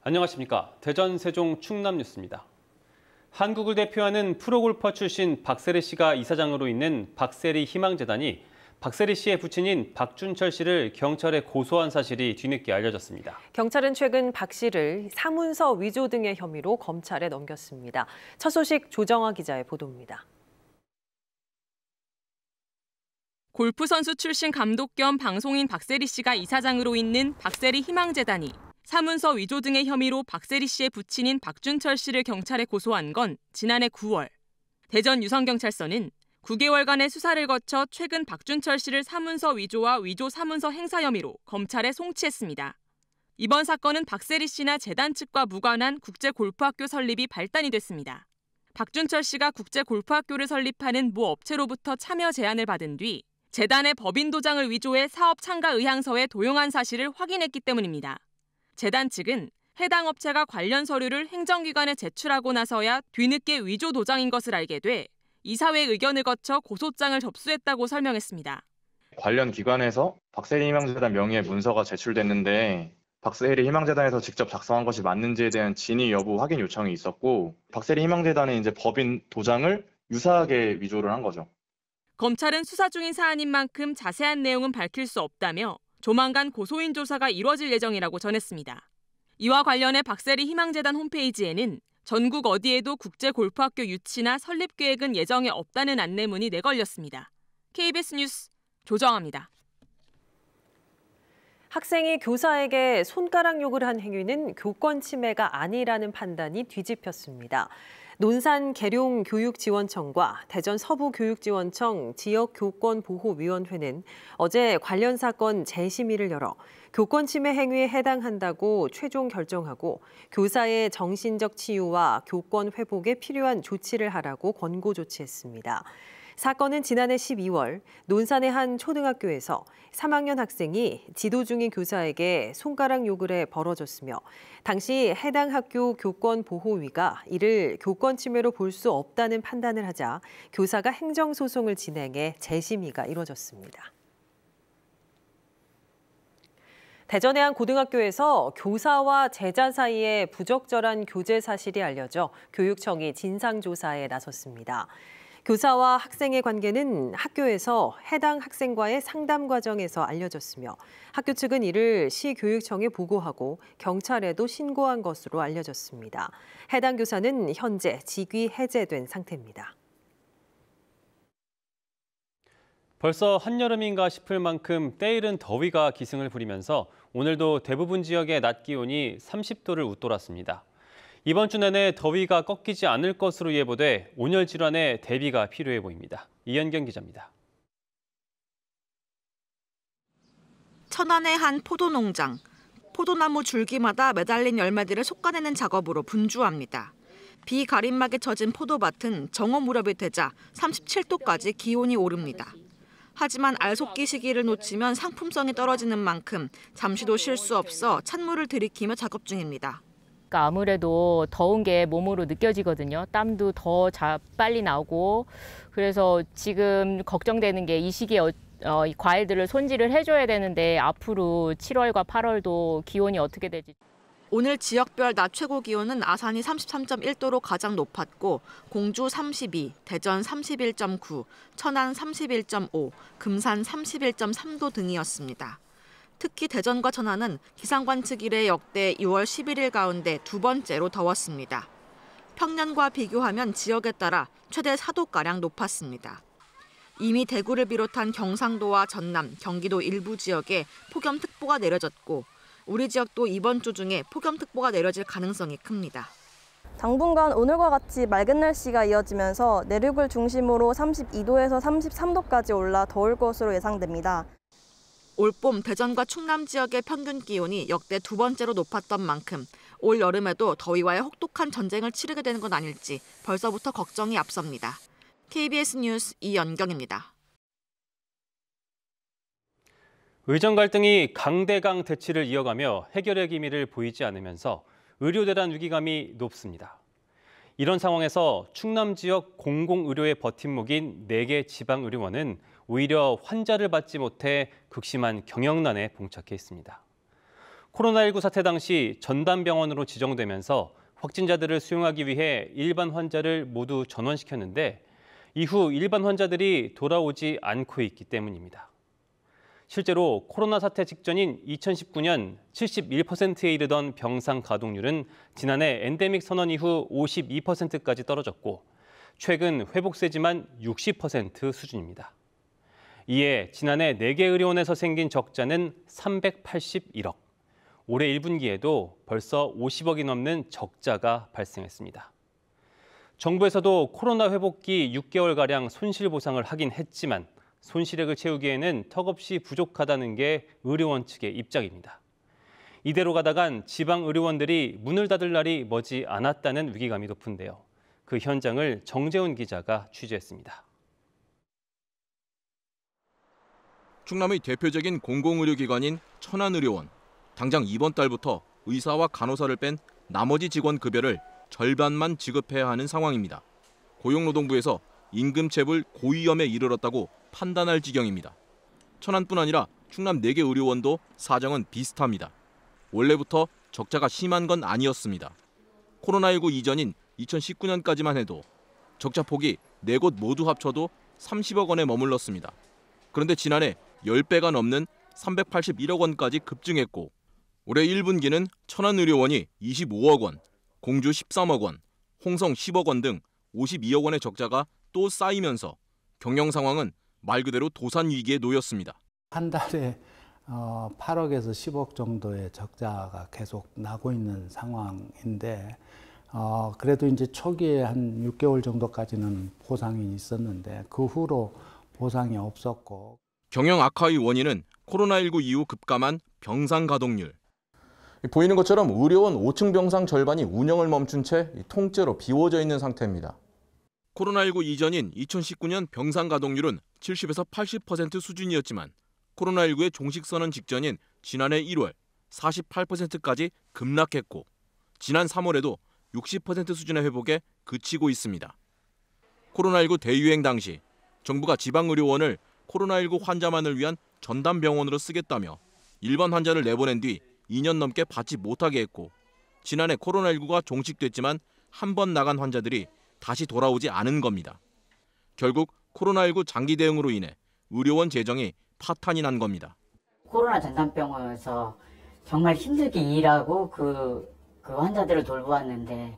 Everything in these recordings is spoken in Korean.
안녕하십니까. 대전, 세종, 충남 뉴스입니다. 한국을 대표하는 프로골퍼 출신 박세리 씨가 이사장으로 있는 박세리 희망재단이 박세리 씨의 부친인 박준철 씨를 경찰에 고소한 사실이 뒤늦게 알려졌습니다. 경찰은 최근 박 씨를 사문서 위조 등의 혐의로 검찰에 넘겼습니다. 첫 소식 조정아 기자의 보도입니다. 골프 선수 출신 감독 겸 방송인 박세리 씨가 이사장으로 있는 박세리 희망재단이 사문서 위조 등의 혐의로 박세리 씨의 부친인 박준철 씨를 경찰에 고소한 건 지난해 9월. 대전 유성경찰서는 9개월간의 수사를 거쳐 최근 박준철 씨를 사문서 위조와 위조 사문서 행사 혐의로 검찰에 송치했습니다. 이번 사건은 박세리 씨나 재단 측과 무관한 국제골프학교 설립이 발단이 됐습니다. 박준철 씨가 국제골프학교를 설립하는 모 업체로부터 참여 제안을 받은 뒤 재단의 법인 도장을 위조해 사업 참가 의향서에 도용한 사실을 확인했기 때문입니다. 재단 측은 해당 업체가 관련 서류를 행정기관에 제출하고 나서야 뒤늦게 위조 도장인 것을 알게 돼 이사회 의견을 거쳐 고소장을 접수했다고 설명했습니다. 관련 기관에서 박세리 희망재단 명의의 문서가 제출됐는데 박세리 희망재단에서 직접 작성한 것이 맞는지에 대한 진위 여부 확인 요청이 있었고 박세리 희망재단은 이제 법인 도장을 유사하게 위조를 한 거죠. 검찰은 수사 중인 사안인 만큼 자세한 내용은 밝힐 수 없다며 조만간 고소인 조사가 이뤄질 예정이라고 전했습니다. 이와 관련해 박세리 희망재단 홈페이지에는 전국 어디에도 국제골프학교 유치나 설립 계획은 예정에 없다는 안내문이 내걸렸습니다. KBS 뉴스 조정아입니다. 학생이 교사에게 손가락 욕을 한 행위는 교권 침해가 아니라는 판단이 뒤집혔습니다. 논산 계룡교육지원청과 대전 서부교육지원청 지역교권보호위원회는 어제 관련 사건 재심의를 열어 교권 침해 행위에 해당한다고 최종 결정하고 교사의 정신적 치유와 교권 회복에 필요한 조치를 하라고 권고 조치했습니다. 사건은 지난해 12월 논산의 한 초등학교에서 3학년 학생이 지도 중인 교사에게 손가락 욕을 해 벌어졌으며 당시 해당 학교 교권보호위가 이를 교권 침해로 볼 수 없다는 판단을 하자 교사가 행정소송을 진행해 재심의가 이뤄졌습니다. 대전의 한 고등학교에서 교사와 제자 사이에 부적절한 교제 사실이 알려져 교육청이 진상조사에 나섰습니다. 교사와 학생의 관계는 학교에서 해당 학생과의 상담 과정에서 알려졌으며 학교 측은 이를 시교육청에 보고하고 경찰에도 신고한 것으로 알려졌습니다. 해당 교사는 현재 직위 해제된 상태입니다. 벌써 한여름인가 싶을 만큼 때이른 더위가 기승을 부리면서 오늘도 대부분 지역의 낮 기온이 30도를 웃돌았습니다. 이번 주 내내 더위가 꺾이지 않을 것으로 예보돼 온열 질환에 대비가 필요해 보입니다. 이현경 기자입니다. 천안의 한 포도농장. 포도나무 줄기마다 매달린 열매들을 솎아내는 작업으로 분주합니다. 비 가림막에 젖은 포도밭은 정오 무렵이 되자 37도까지 기온이 오릅니다. 하지만 알 솟기 시기를 놓치면 상품성이 떨어지는 만큼 잠시도 쉴 수 없어 찬물을 들이키며 작업 중입니다. 아무래도 더운 게 몸으로 느껴지거든요. 땀도 더 빨리 나오고 그래서 지금 걱정되는 게 이 시기에 이 과일들을 손질을 해줘야 되는데 앞으로 7월과 8월도 기온이 어떻게 될지. 오늘 지역별 낮 최고 기온은 아산이 33.1도로 가장 높았고 공주 32, 대전 31.9, 천안 31.5, 금산 31.3도 등이었습니다. 특히 대전과 천안은 기상관측 이래 역대 6월 11일 가운데 두 번째로 더웠습니다. 평년과 비교하면 지역에 따라 최대 4도가량 높았습니다. 이미 대구를 비롯한 경상도와 전남, 경기도 일부 지역에 폭염특보가 내려졌고 우리 지역도 이번 주 중에 폭염특보가 내려질 가능성이 큽니다. 당분간 오늘과 같이 맑은 날씨가 이어지면서 내륙을 중심으로 32도에서 33도까지 올라 더울 것으로 예상됩니다. 올봄 대전과 충남 지역의 평균 기온이 역대 두 번째로 높았던 만큼 올 여름에도 더위와의 혹독한 전쟁을 치르게 되는 건 아닐지 벌써부터 걱정이 앞섭니다. KBS 뉴스 이연경입니다. 의정 갈등이 강대강 대치를 이어가며 해결의 기미를 보이지 않으면서 의료대란 위기감이 높습니다. 이런 상황에서 충남 지역 공공의료의 버팀목인 4개 지방의료원은 오히려 환자를 받지 못해 극심한 경영난에 봉착해 있습니다. 코로나19 사태 당시 전담병원으로 지정되면서 확진자들을 수용하기 위해 일반 환자를 모두 전원시켰는데 이후 일반 환자들이 돌아오지 않고 있기 때문입니다. 실제로 코로나 사태 직전인 2019년 71%에 이르던 병상 가동률은 지난해 엔데믹 선언 이후 52%까지 떨어졌고 최근 회복세지만 60% 수준입니다. 이에 지난해 4개 의료원에서 생긴 적자는 381억. 올해 1분기에도 벌써 50억이 넘는 적자가 발생했습니다. 정부에서도 코로나 회복기 6개월가량 손실보상을 하긴 했지만 손실액을 채우기에는 턱없이 부족하다는 게 의료원 측의 입장입니다. 이대로 가다간 지방 의료원들이 문을 닫을 날이 머지 않았다는 위기감이 높은데요. 그 현장을 정재훈 기자가 취재했습니다. 충남의 대표적인 공공의료기관인 천안의료원. 당장 이번 달부터 의사와 간호사를 뺀 나머지 직원 급여를 절반만 지급해야 하는 상황입니다. 고용노동부에서 임금체불 고위험에 이르렀다고 판단할 지경입니다. 천안뿐 아니라 충남 4개 의료원도 사정은 비슷합니다. 원래부터 적자가 심한 건 아니었습니다. 코로나19 이전인 2019년까지만 해도 적자 폭이 4곳 모두 합쳐도 30억 원에 머물렀습니다. 그런데 지난해 10배가 넘는 381억 원까지 급증했고 올해 1분기는 천안의료원이 25억 원, 공주 13억 원, 홍성 10억 원 등 52억 원의 적자가 또 쌓이면서 경영 상황은 말 그대로 도산 위기에 놓였습니다. 한 달에 8억에서 10억 정도의 적자가 계속 나고 있는 상황인데 그래도 이제 초기에 한 6개월 정도까지는 보상이 있었는데 그 후로 보상이 없었고. 경영 악화의 원인은 코로나19 이후 급감한 병상 가동률. 보이는 것처럼 의료원 5층 병상 절반이 운영을 멈춘 채 통째로 비워져 있는 상태입니다. 코로나19 이전인 2019년 병상 가동률은 70에서 80% 수준이었지만 코로나19의 종식 선언 직전인 지난해 1월 48%까지 급락했고 지난 3월에도 60% 수준의 회복에 그치고 있습니다. 코로나19 대유행 당시 정부가 지방의료원을 코로나19 환자만을 위한 전담병원으로 쓰겠다며 일반 환자를 내보낸 뒤 2년 넘게 받지 못하게 했고 지난해 코로나19가 종식됐지만 한 번 나간 환자들이 다시 돌아오지 않은 겁니다. 결국 코로나19 장기 대응으로 인해 의료원 재정이 파탄이 난 겁니다. 코로나 전담병원에서 정말 힘들게 일하고 그 환자들을 돌보았는데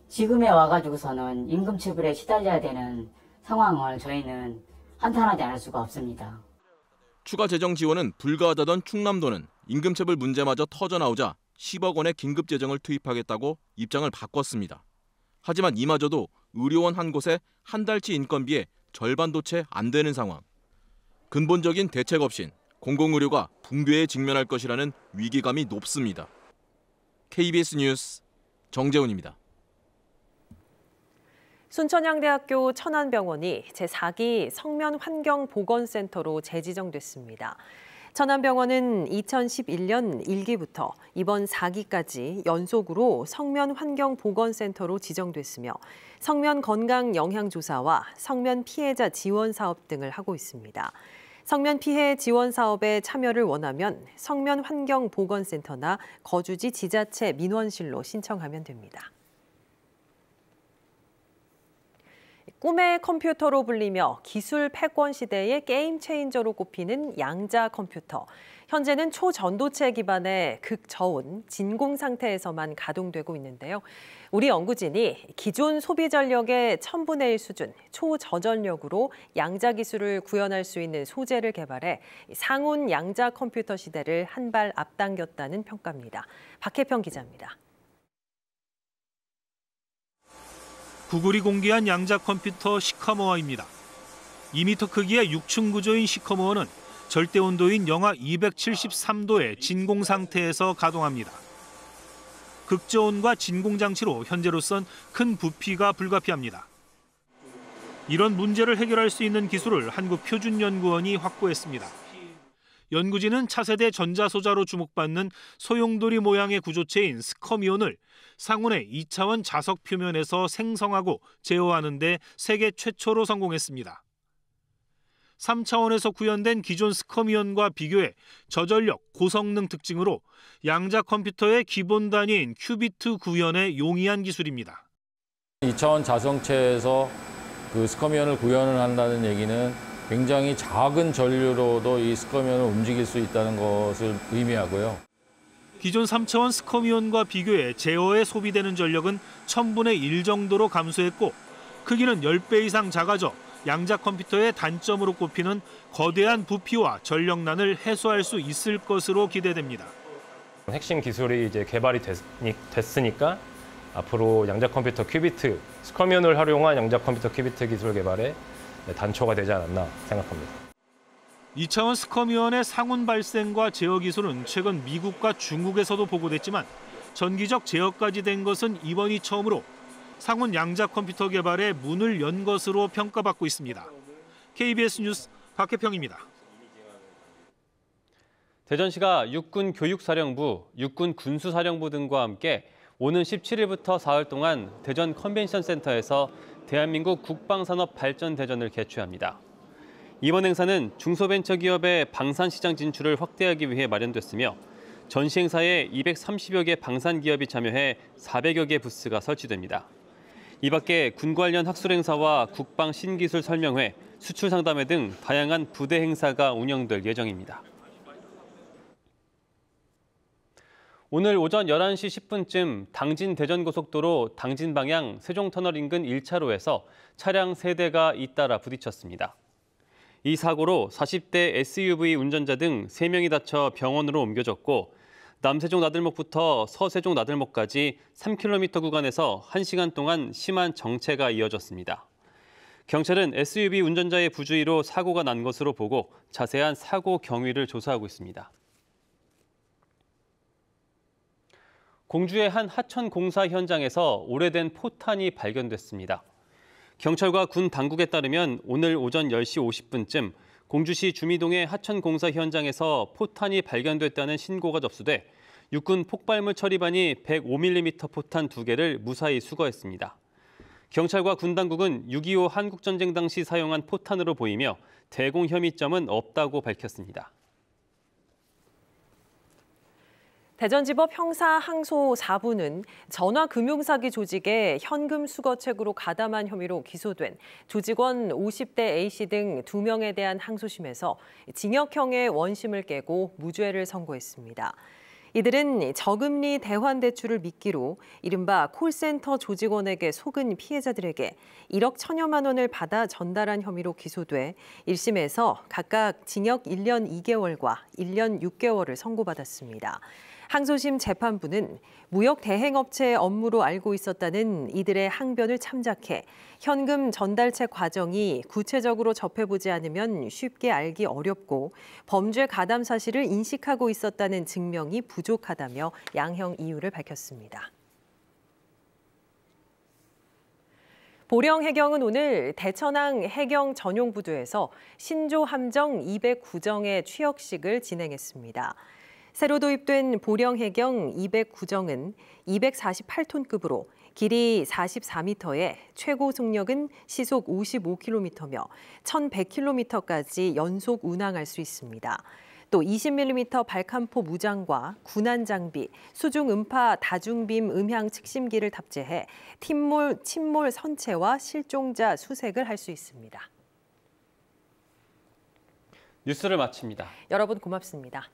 지금에 와가지고서는 임금체불에 시달려야 되는 상황을 저희는 한탄하지 않을 수가 없습니다. 추가 재정 지원은 불가하다던 충남도는 임금체불 문제마저 터져나오자 10억 원의 긴급 재정을 투입하겠다고 입장을 바꿨습니다. 하지만 이마저도 의료원 한 곳에 한 달치 인건비의 절반도 채 안 되는 상황. 근본적인 대책 없인 공공의료가 붕괴에 직면할 것이라는 위기감이 높습니다. KBS 뉴스 정재훈입니다. 순천향대학교 천안병원이 제4기 성면환경보건센터로 재지정됐습니다. 천안병원은 2011년 1기부터 이번 4기까지 연속으로 성면환경보건센터로 지정됐으며 성면 건강 영향 조사와 성면 피해자 지원 사업 등을 하고 있습니다. 성면 피해 지원 사업에 참여를 원하면 성면환경보건센터나 거주지 지자체 민원실로 신청하면 됩니다. 꿈의 컴퓨터로 불리며 기술 패권 시대의 게임 체인저로 꼽히는 양자 컴퓨터. 현재는 초전도체 기반의 극저온, 진공 상태에서만 가동되고 있는데요. 우리 연구진이 기존 소비 전력의 1000분의 1 수준 초저전력으로 양자 기술을 구현할 수 있는 소재를 개발해 상온 양자 컴퓨터 시대를 한 발 앞당겼다는 평가입니다. 박혜평 기자입니다. 구글이 공개한 양자 컴퓨터 시커머어입니다. 2m 크기의 6층 구조인 시커머어는 절대 온도인 영하 273도의 진공 상태에서 가동합니다. 극저온과 진공 장치로 현재로선 큰 부피가 불가피합니다. 이런 문제를 해결할 수 있는 기술을 한국표준연구원이 확보했습니다. 연구진은 차세대 전자소자로 주목받는 소용돌이 모양의 구조체인 스커미온을 상온의 2차원 자석 표면에서 생성하고 제어하는 데 세계 최초로 성공했습니다. 3차원에서 구현된 기존 스커미언과 비교해 저전력, 고성능 특징으로 양자 컴퓨터의 기본 단위인 큐비트 구현에 용이한 기술입니다. 2차원 자성체에서 그 스커미언을 구현을 한다는 얘기는 굉장히 작은 전류로도 이 스커미언을 움직일 수 있다는 것을 의미하고요. 기존 3차원 스커미언과 비교해 제어에 소비되는 전력은 1000분의 1 정도로 감소했고 크기는 10배 이상 작아져 양자 컴퓨터의 단점으로 꼽히는 거대한 부피와 전력난을 해소할 수 있을 것으로 기대됩니다. 핵심 기술이 이제 개발이 됐으니까 앞으로 양자 컴퓨터 큐비트, 스커미언을 활용한 양자 컴퓨터 큐비트 기술 개발에 단초가 되지 않았나 생각합니다. 2차원 스커미언의 상훈 발생과 제어 기술은 최근 미국과 중국에서도 보고됐지만 전기적 제어까지 된 것은 이번이 처음으로 상훈 양자 컴퓨터 개발에 문을 연 것으로 평가받고 있습니다. KBS 뉴스 박혜평입니다. 대전시가 육군 교육사령부, 육군 군수사령부 등과 함께 오는 17일부터 사흘 동안 대전 컨벤션 센터에서 대한민국 국방산업 발전 대전을 개최합니다. 이번 행사는 중소벤처기업의 방산시장 진출을 확대하기 위해 마련됐으며 전시 행사에 230여 개 방산기업이 참여해 400여 개 부스가 설치됩니다. 이 밖에 군 관련 학술 행사와 국방 신기술 설명회, 수출 상담회 등 다양한 부대 행사가 운영될 예정입니다. 오늘 오전 11시 10분쯤 당진 대전고속도로 당진 방향 세종터널 인근 1차로에서 차량 3대가 잇따라 부딪혔습니다. 이 사고로 40대 SUV 운전자 등 3명이 다쳐 병원으로 옮겨졌고 남세종 나들목부터 서세종 나들목까지 3km 구간에서 1시간 동안 심한 정체가 이어졌습니다. 경찰은 SUV 운전자의 부주의로 사고가 난 것으로 보고 자세한 사고 경위를 조사하고 있습니다. 공주의 한 하천 공사 현장에서 오래된 포탄이 발견됐습니다. 경찰과 군 당국에 따르면 오늘 오전 10시 50분쯤 공주시 주미동의 하천 공사 현장에서 포탄이 발견됐다는 신고가 접수돼 육군 폭발물 처리반이 105mm 포탄 2개를 무사히 수거했습니다. 경찰과 군 당국은 6.25 한국전쟁 당시 사용한 포탄으로 보이며 대공 혐의점은 없다고 밝혔습니다. 대전지법 형사 항소 4부는 전화금융사기 조직의 현금 수거책으로 가담한 혐의로 기소된 조직원 50대 A씨 등 2명에 대한 항소심에서 징역형의 원심을 깨고 무죄를 선고했습니다. 이들은 저금리 대환대출을 미끼로 이른바 콜센터 조직원에게 속은 피해자들에게 1억 1,000여만 원을 받아 전달한 혐의로 기소돼 1심에서 각각 징역 1년 2개월과 1년 6개월을 선고받았습니다. 항소심 재판부는 무역 대행업체의 업무로 알고 있었다는 이들의 항변을 참작해 현금 전달책 과정이 구체적으로 접해보지 않으면 쉽게 알기 어렵고 범죄 가담 사실을 인식하고 있었다는 증명이 부족하다며 양형 이유를 밝혔습니다. 보령해경은 오늘 대천항 해경 전용부두에서 신조 함정 209정의 취역식을 진행했습니다. 새로 도입된 보령해경 209정은 248톤급으로 길이 44m에 최고 속력은 시속 55km며 1100km까지 연속 운항할 수 있습니다. 또 20mm 발칸포 무장과 군안 장비, 수중 음파 다중빔 음향 측심기를 탑재해 침몰 선체와 실종자 수색을 할 수 있습니다. 뉴스를 마칩니다. 여러분 고맙습니다.